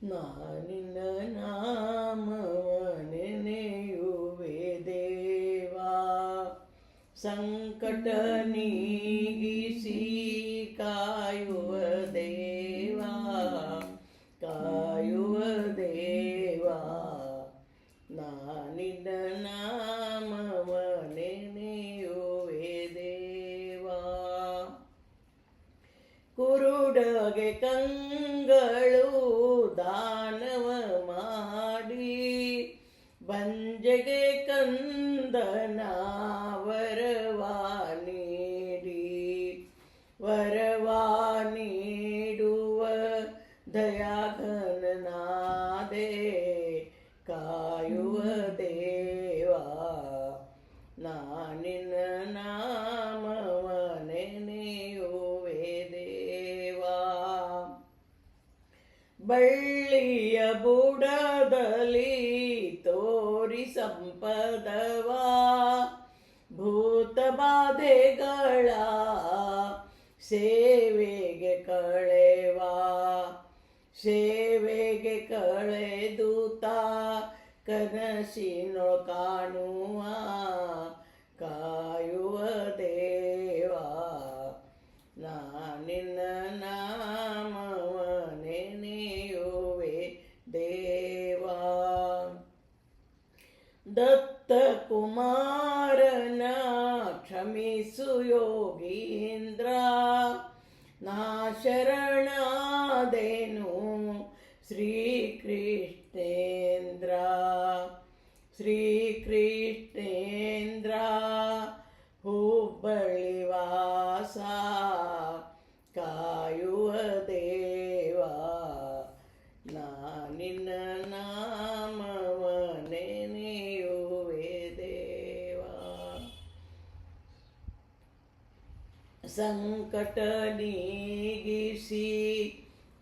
ನಾನಿನ ನಾಮವನೆ ನೆನೆಯುವೆ ದೇವಾ, ಸಂಕಟ ನೀಗಿಸಿ ಕಾಯುವ ದೇವಾ, ಕಾಯುವ ದೇವಾ. ನಾನಿನ ನಾಮವನೆ ನೆನೆಯುವೆ ದೇವಾ. ಕುರುಡಗೆ ಕಂಗಳು ದಾನವ ಮಾಡಿ, ಬಂಜೆಗೆ ಕಂದನ ವರವಾ ನೀಡಿ, ವರವಾ ನೀಡುವ ದಯಾಘನನಾದೆ, ಕಾಯುವ ದೇವಾ. ನಾನಿನ ನಾಮವನೆ ನೆನೆಯುವೆ ದೇವಾ. ಬಳ್ಳಿಯ ಬುಡದಲ್ಲಿ ತೋರಿ ಸಂಪದವಾ, ಭೂತ ಬಾಧೆಗಳ ಸೇವೆಗೆ ಕಳೆವಾ, ಸೇವೆಗೆ ಕಳೆದುತಾ ಕನಸಿನೊ ಕಾಣುವ ಕಾಯುವ ದೇವಾ. ನಾನಿನ ನಾಮವನೆ ನೆನೆಯುವೆ ದೇವಾ. ದತ್ತ ಕುಮಾರನ ಕ್ಷಮಿಸು ಯೋಗೀಂದ್ರ, ನಾ ಶರಣಾದೆನು ಶ್ರೀಕೃಷ್ಣೇಂದ್ರ, ಶ್ರೀಕೃಷ್ಣೇಂದ್ರ. ಹುಬ್ಬಳ್ಳಿ ವಾಸ ಕಾಯುವ ದೇವಾ. ನಾನಿನ ನಾಮವನೆ ನೆನೆಯುವೆ ದೇವಾ. ಸಂಕಟ ನೀಗಿಸಿ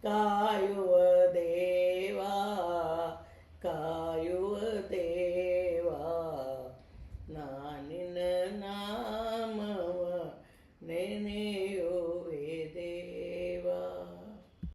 ಕಾಯುವ ದೇವಾ.